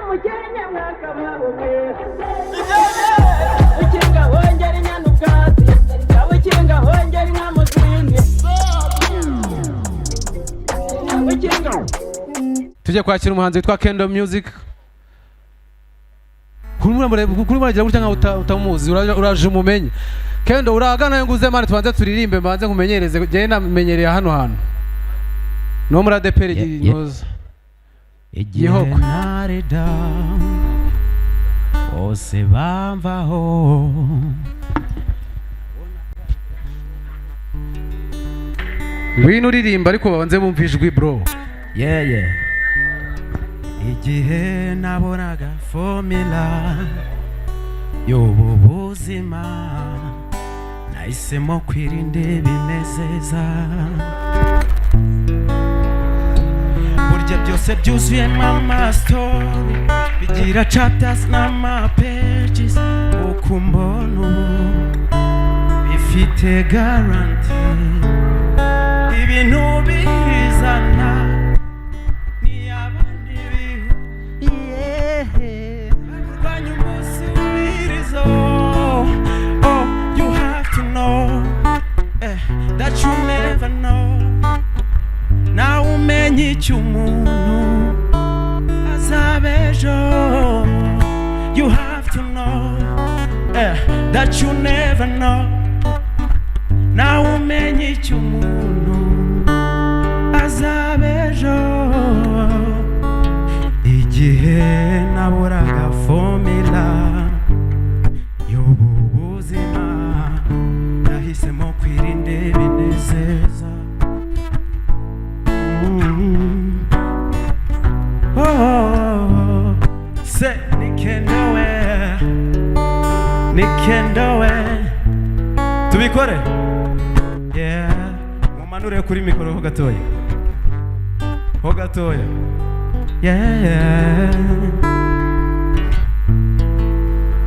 mukenya mwaka mwabuke ukinga hongera inyanubwati ukinga hongera inkamuzindi ukinga. Tujye kwakira umuhanzi witwa Kendo Music. Kuri muragira gutya nka utamuzi uraje umumenye. Kendo uragana nguze mane tubanze turirimbe mbanze nkumenyereze je namenyereye hano hantu. No muri ADPR gihoza. Yehoko nareda ose bamvaho Ngwino uririmba ariko babanze bumva ijwi bro. Yeah. Igihe nabonaga formula y'ubu buzima nahisemo kwirinda ibinezeza burya byose byuzuyemo amastory bigira chapters n'amapages uko mbona ubu bifite guarantee ibintu bizana that you never know. Now umenye icy'umuntu azabejo. You have to know that you never know. Now umenye icy'umuntu azabejo. Igihe naburaga formula y'ubu buzima nahisemo kwirinda ibinezeza. Se nikendowe tubikore mumanure kuri mikoro ho gatoya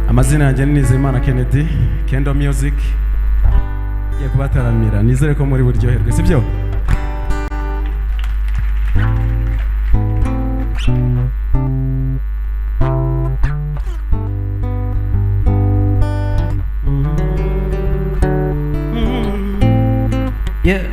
amazina yanjye ni Nizeyimana Kennedy Kendo Music ye kubataramira nizere ko muri buryoherwe sibyo. Yeah.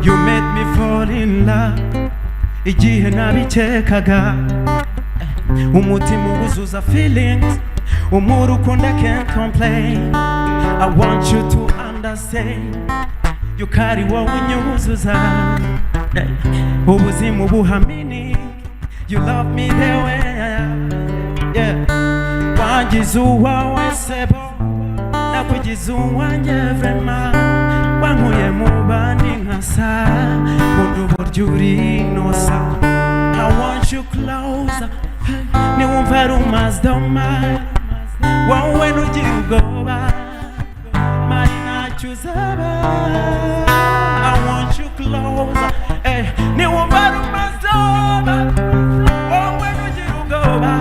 You made me fall in love igihe nabikekaga umutima uzuza feelings umurukunda can't complain. I want you to understand you carry wowe unyuzuza ubuzima buhamini. You love me the way wangize uwawe sebo nakugize uwanjye vrema wankuye mu bandi nkasa mundu buryo uri nosa. I want you closer niwumva rumazdoma wowe nugira ubwoba mari ntacyo uzaba. I want you closer niwumva rumazdoma wowe nugira ubwoba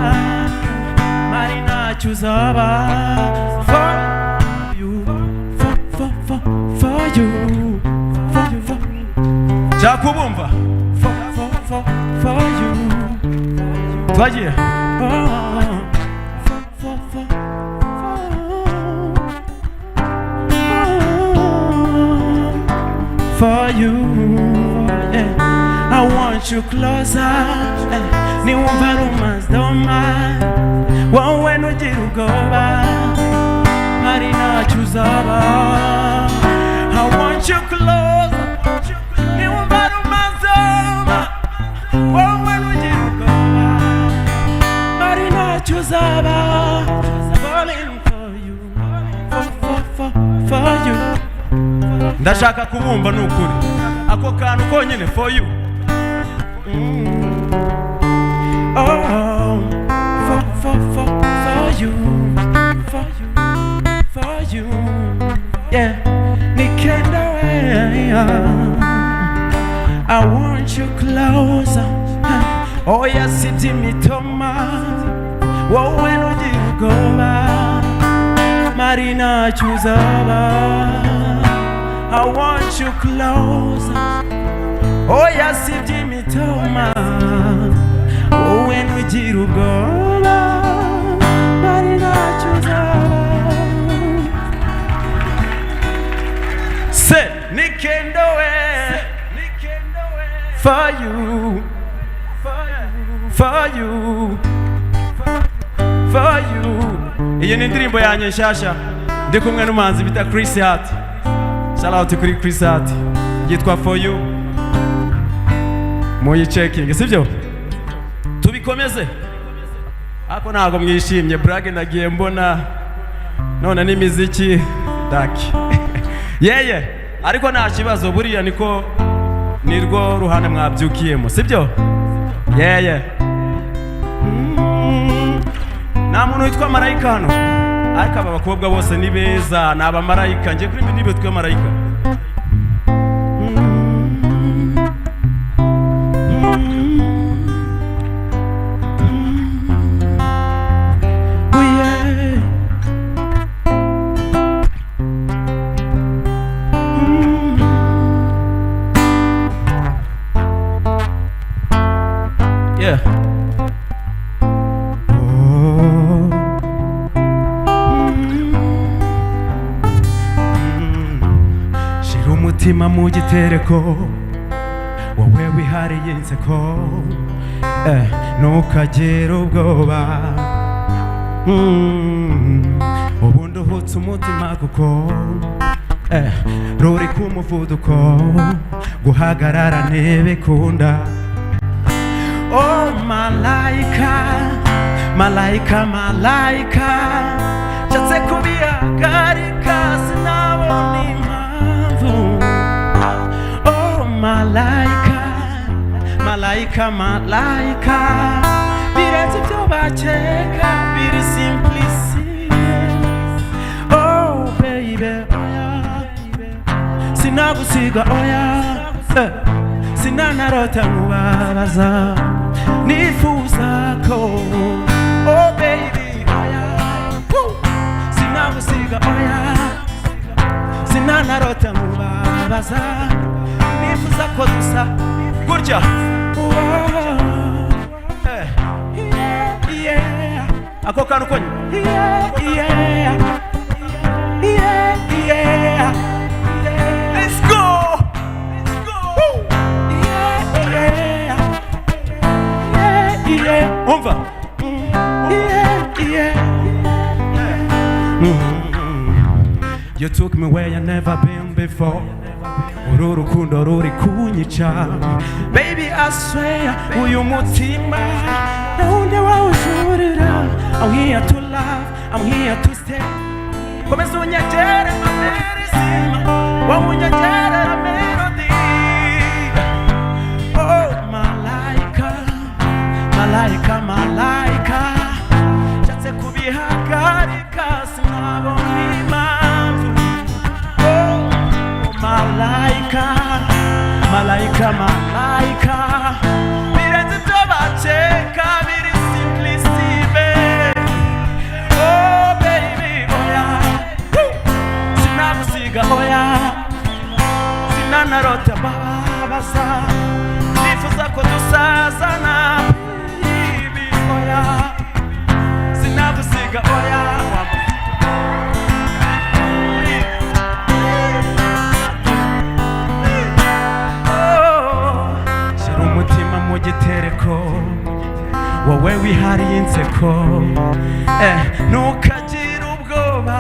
mari ntacyo uzaba. For you Jakubumva for you twagiye for you I want you closer niwumva rumazdoma wowe nugira ubwoba mari ntacyo uzaba. I want you closer niwumva rumazdoma wowe nugira ubwoba mari ntacyo uzaba. Falling for you for you ndashaka kubumva nukuri ako kantu konyene for you. Oh for you yeah nikendowe. I want you closer oh yes imitoma wowe nugira ubwoba mari ntacyo uzaba. I want you close. Oh yes, iby'imitoma wowe ntugira ubwoba bari ntacyo uzaba. Se nikendowe for you, for you, for you. Iyi ni indirimbo yanjye nshyashya ndi kumwe n'umuhanzi bita Chris Hart. Shout out kuri Chris Hart. Yitwa For You. Muyi checking, sibyo? Tubikomeze. Ako ntago mwishimye, brag nagiye mbona none n'imiziki daki. Yeye, ariko nta kibazo buriya nirwo ruhande mwabyukiyemo, sibyo? Yeye. Nta muntu witwa marayika hano. Ariko aba bakobwa bose ni beza, ni abamarayika. Ngiye kuri indirimbo twa marayika. Yeah. Shira umutima mu gitereko wowe wihariye inseko ntukagire ubwoba ubundi uhutse umutima kuko ruri ku muvuduko guhagarara ntibikunda. Oh malaika, malaika, malaika, nshatse kubihagarika sinabona impamvu. Oh malaika, malaika, malaika, birenze ibyo bakeka biri simplicity. Oh baby, sinagusiga oya, sinanarota nkubabaza nifuza ko. Oh baby, sinagusiga oya, sinanarota nkubabaza nifuza ko dusa gutya. Yeah, ako kantu konye. Yeah, yeah, yeah. Let's go. Umva. You took me where I never been before. Uru rukundo ruri kunyica. Baby I swear uyu mutima nawundi wawujurira. I'm here to love, I'm here to stay. Komeza unyegere mamerizima, wawunyegere na melody. Oh malaika, malaika, malaika, nshatse kubihagarika sinabona impamvu. Oh malaika, malaika, malaika, birenze ibyo bakeka biri simplicity babe. Oh baby oya, sinagusiga oya, sinanarota babaza nifuza ko dusazana. Baby oya, sinagusiga oya. Shira umutima mu gitereko wowe wihariye inseko ntukagire ubwoba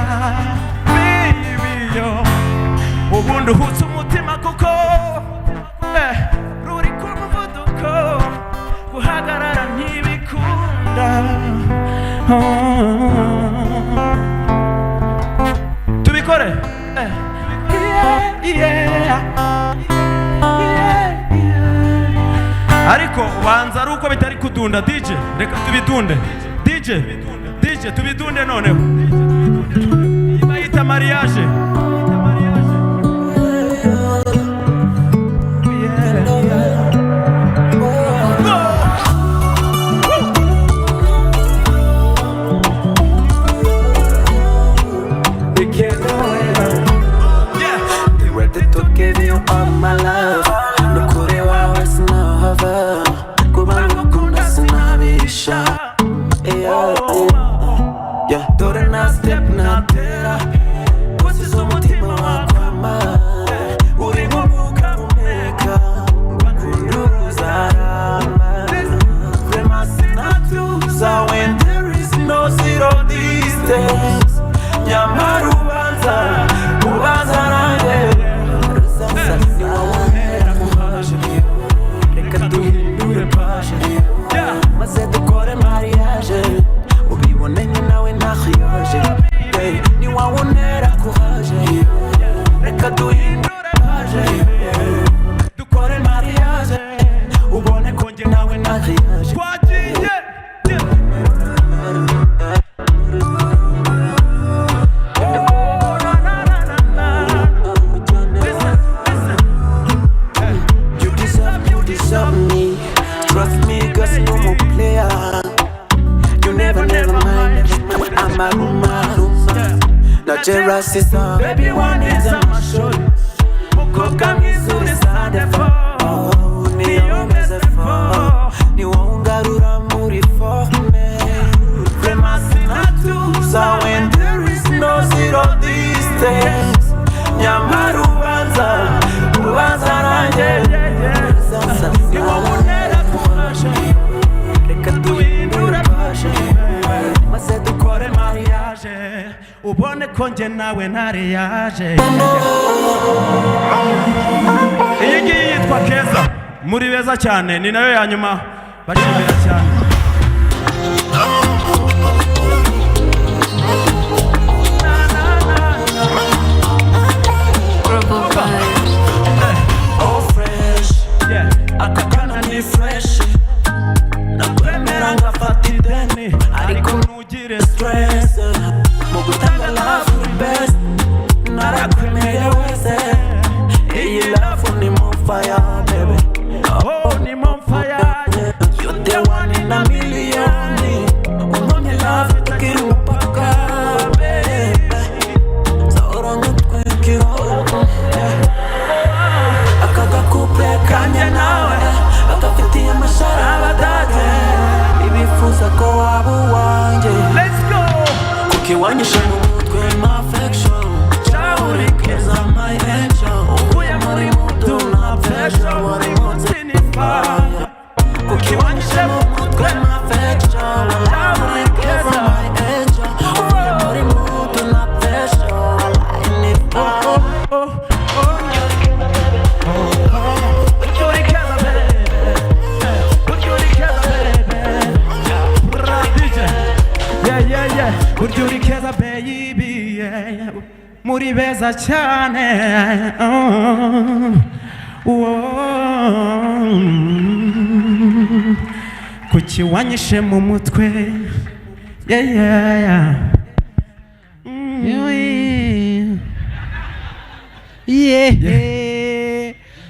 baby yo, ubundi uhutse umutima kuko ruri ku muvuduko guhagarara ntibikunda. Tubikore. Ariko ubanza ari uko bitari kudunda. DJ reka tubidunde. DJ tubidunde noneho. Bayita mariage. all my love nukuri wawe sinahava kuba ngukunda sinabisha yeah dore na step natera kusiza umutima wakwama uri nk'umwuka umeka kunduzarama vrema sinatuza when there is no zero distance nyamara ubanza nanjye niwawonera kuhaje reka duhindure paje maze dukore mariage ubibonanye nawe ntahiyaje niwawonera kuhaje reka duhindure paje dukore mariage ubone ko njye nawe ntahiyaje twagiye trust me, cause no more player. You never mind. I'm a rumor. Not jealous, sister. Baby, one is on my shoulder. Mukoka mizuri sana for. Ni ongeze for. Ni wangarura muri for me. Vrema sinatuza when there is no zero distance. Nyamaru ubanza nanjye. Ni wawonera kuhaje. Reka duhindure paje. Maze dukore mariage. Ubone ko njye nawe ntariyaje. Iyi ngiyi yitwa Keza. Muri beza cyane ni nayo ya nyuma bashimira cyane. Akakana ni fresh nakwemera ngafata ideni ariko ntugire stress mu gutanga love uri best narakwemeye wese iyi love ni mon fire baby oh ni mon fire you the one in a million umuntu love tukiri mpaka baby zahora ngutwikiro akagakuple kanye nawe bakafitiye amashara abadage ibifuza ko waba uwanjye let's go kukiwanyishe mu mutwe my affection uri keza my angel ukuye muri mutu na pressure wari munsi ni fire kukiwanyishe mu mutwe my affection uri keza my angel ukuye muri mutu na pressure wari ni fire Urjuri keza baby muri beza cyane kuki wanyishe mu mutwe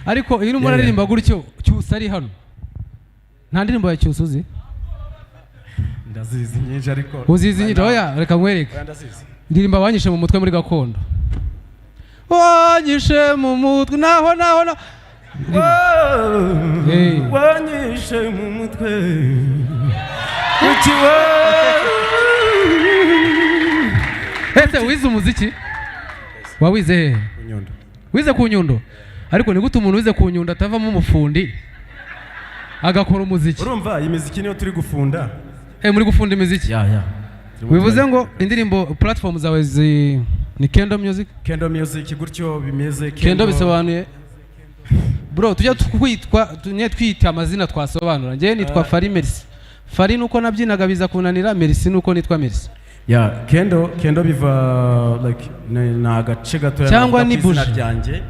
ariko iyo urimo uraririmba gutyo cyusa ari hano nta ndirimbo ya cyusa uzi ndazizi nyinshi ariko uzizi nyinshi oya reka nkwereke ndirimba wanyishe mu mutwe muri gakondo wanyishe mu mutwe naho wanyishe mu mutwe ese wize umuziki wawize hehe wize ku Nyundo ariko ni gute umuntu wize ku Nyundo atavamo umufundi agakora umuziki urumva iyi muziki niyo turi gufunda muri gufunda imiziki wivuze ngo indirimbo platform zawe ni Kendo Music gutyo bimeze Kendo bisobanuye bro tujya twita amazina twasobanura njye nitwa Fari Merci Fari nuko nabyinaga biza kunanira Merci nuko nitwa Merci Kendo biva like na gace gato cyangwa ni izina ryanjye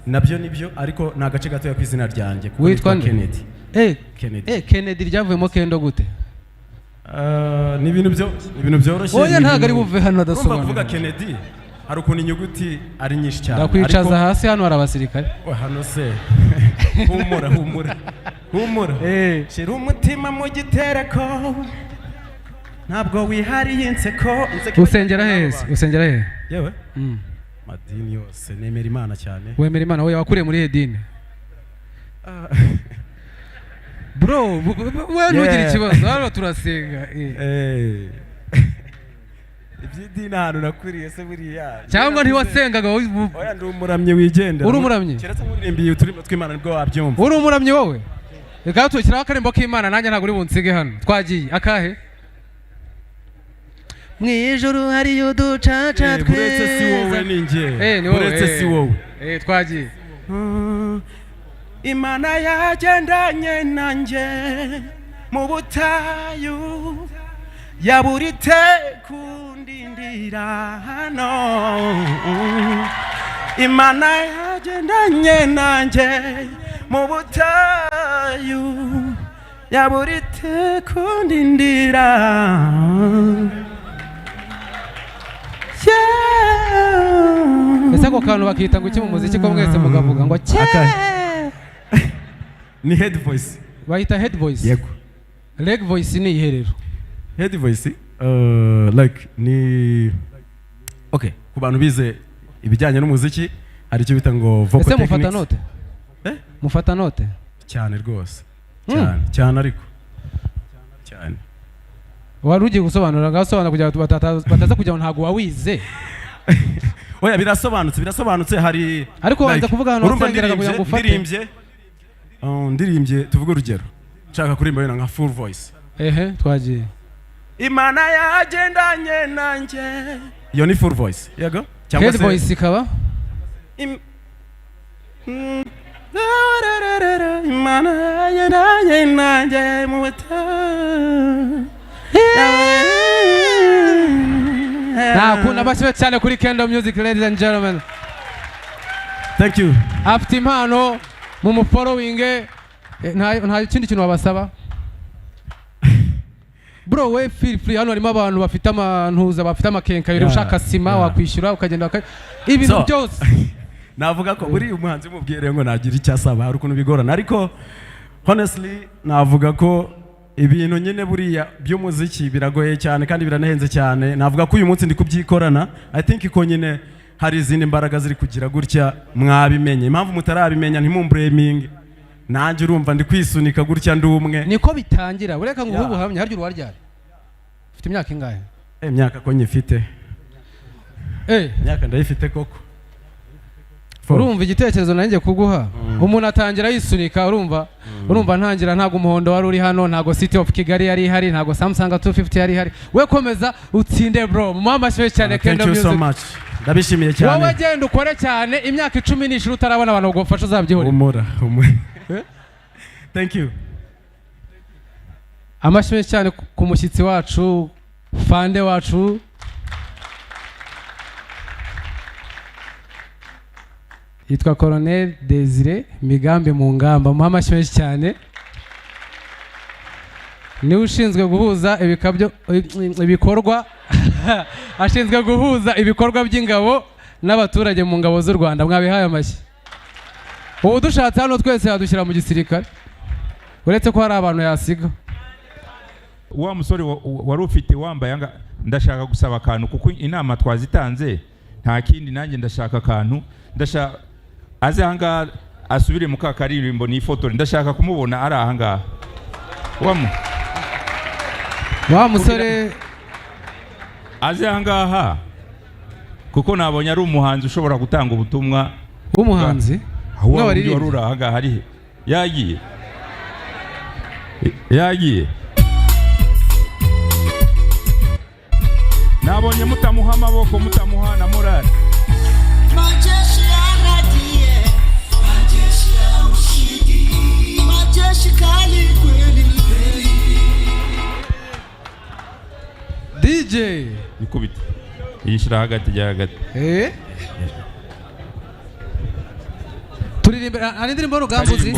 nabyo nibyo ariko na gace gato ku izina ryanjye witwa Kennedy Kennedy ryavuyemo Kendo gute ni ibintu byoroshye oya ntago ari buve hano adasobanura kuvuga Kennedy hari ukuntu inyuguti ari nyinshi cyane ndakwicaza hasi hano hari abasirikare hano se humura shira umutima mu gitereko ntabwo wihariye inseko usengera hehe yewe madini yose nemera Imana cyane. Wemera Imana wowe wakuriye muri edine? Bro, wewe ntugire ikibazo hano turasenga. Iby'idini hano nakuriye se buriya. Cyangwa ntiwasengaga wowe? Oya ndi umuramyi wigendera. Uri umuramyi? Keretse muririmbiye uturimo tw'Imana nibwo wabyumva. Uri umuramyi wowe? Reka tukiraho akarembo k'Imana nanjye ntabwo uri bunsige hano. Twagiye akahe? Mwijuru hari uducaca twe. Uretse si wowe ninjye. Uretse si wowe. Twagiye. Imana yagendanye nanjye mu butayu yaburite kundindira hano. Imana yagendanye nanjye mu butayu yaburite kundindira. Ese ako kantu bakita ngo iki mu muziki ko mwese mugavuga ngo ni head voice. Bahita head voice. Yego. Leg voice ni iherero. Head voice like ni okay, ku bantu bize ibijyanye n'umuziki hari icyo bita ngo vocal techniques. Ese mufata note? Mufata note? Cyane rwose. Cyane ariko. Cyane. Wari ugiye gusobanura ngasobanura kugira ngo bataza kujya ntago wawize. Oya birasobanutse hari ariko wanza kuvuga hano wasengeraga kugira ngo ufate. Ndirimbye tuvuge urugero. Nshaka kurimba yena nka full voice. Twagiye. Imana yagendanye nanjye. Iyo ni full voice. Yego. Head voice ikaba? Imana yagendanye nanjye mu butayu. Nakunda bashimye cyane kuri Kendo Music, ladies and gentlemen. Thank you. Afite impano mu following nta kindi kintu wabasaba. Bro we feel free, hano harimo abantu bafite amantuza bafite amakenka yero ushaka sima wakwishyura ukagenda ibintu byose. Navuga ko buri umuhanzi mubwire ngo nagira icyasaba hari ukuntu bigorana, ariko honestly navuga ko ibintu nyine buriya by'umuziki biragoye cyane kandi biranahenze cyane. Navuga ko uyu munsi ndi kubyikorana. I think ko nyine hari izindi mbaraga ziri kugira gutya mwabimenye. Impamvu mutarabimenya ntimumbreming. Nanjye urumva ndi kwisunika gutya ndumwe. Niko bitangira. Ureka ngo ubuhamya haryo urwaryari. Ufite imyaka ingahe? Imyaka ko nyifite. Imyaka ndayifite koko. Urumva igitekerezo nanjye kuguha. Umuntu atangira yisunika urumva ntangira ntago umuhondo wari uri hano, ntago City of Kigali yari ihari, ntago Samsung 250 yari ihari. We komeza utsinde bro. Mama shwe cyane Kendo Music. Thank you so much. Ndabishimiye cyane. Wowe genda ukore cyane imyaka 10 nishira utarabona abantu bagufasha uzabyihore. Umura. Thank you. Amashimwe cyane ku mushyitsi wacu, fande wacu. Yitwa Colonel Desire Migambi mu ngamba. Muhamashimwe cyane. Ni ushinzwe guhuza ibikorwa ashinzwe guhuza ibikorwa by'ingabo n'abaturage mu ngabo z'u Rwanda. Mwabihaye amashyi. Ubu dushatse hano twese yadushyira mu gisirikare. Uretse ko hari abantu yasiga. Wa musore wari ufite wambaye ndashaka gusaba akantu kuko inama twazitanze nta kindi nanjye ndashaka akantu. Ndashaka aze hanga asubire mu kakaririmbo ni ifoto. Ndashaka kumubona ari ahanga. Wa musore aze hanga kuko nabonye ari umuhanzi ushobora gutanga ubutumwa. Umuhanzi? Wari uri ahanga hari yagiye. Nabonye mutamuha amaboko mutamuha na morale. Majeshi yanatie, majeshi ya ushindi, majeshi kali kweli. DJ nikubita yishira hagati ya hagati. Turirimbe ari ndirimbo rugambuzi.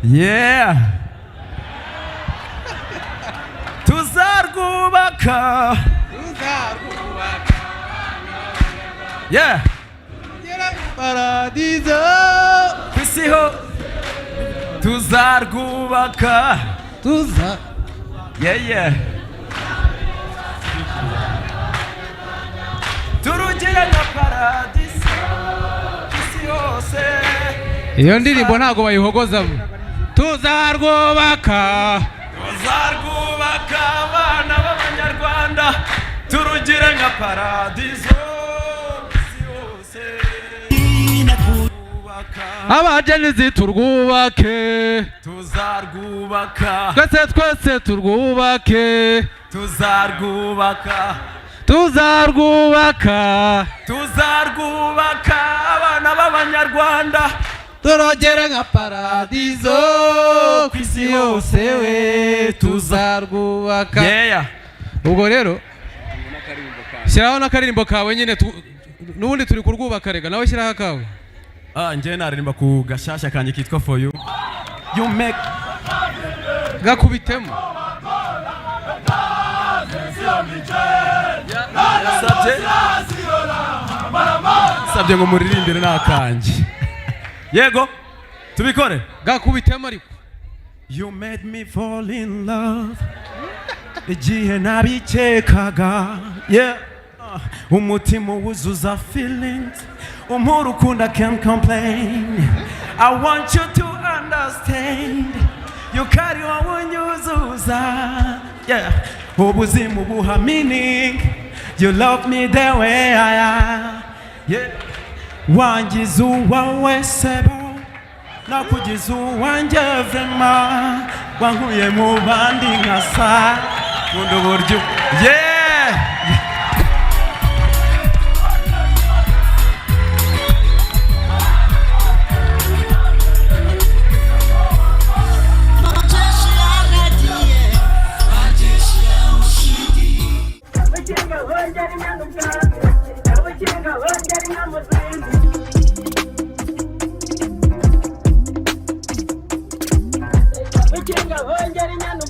Yeah. Tuzarwubaka. Yeah. Paradizo. Kwisiho. Tuzarwubaka. Yeah. paradiso isi yose. iyo ndirimbo ntago bayihogozamo. Tuzarwubaka abana b'abanyarwanda turugire nka paradiso isi yose. abajenizi turwubake, tuzarwubaka twese turwubake, tuzarwubaka abana b'abanyarwanda turogere nka paradizo ku isi yose we tuzarwubaka. yeah. ubwo rero shyiraho n'akaririmbo kawe nyine n'ubundi turi kurwubaka rega nawe shyiraho akawe. Njye naririmba ku gashasha kanjye kitwa For You. You make gakubitemo. sabye ngo muririmbire n'akanjye. Yego tubikore. Gakubitemo ariko. You made me fall in love igihe nabikekaga, yeah. Umutima wuzuza feelings, urukundo I can't complain. I want you to understand, you carry unyuzuza, yeah. Ubuzima buha meaning, you love me the way I am, yeah. Wangiza uwawe sebo nakugize uwanjye vrema, wankuye mu bandi nkasa nkunda uburyo, yeah. Wengeri nyanu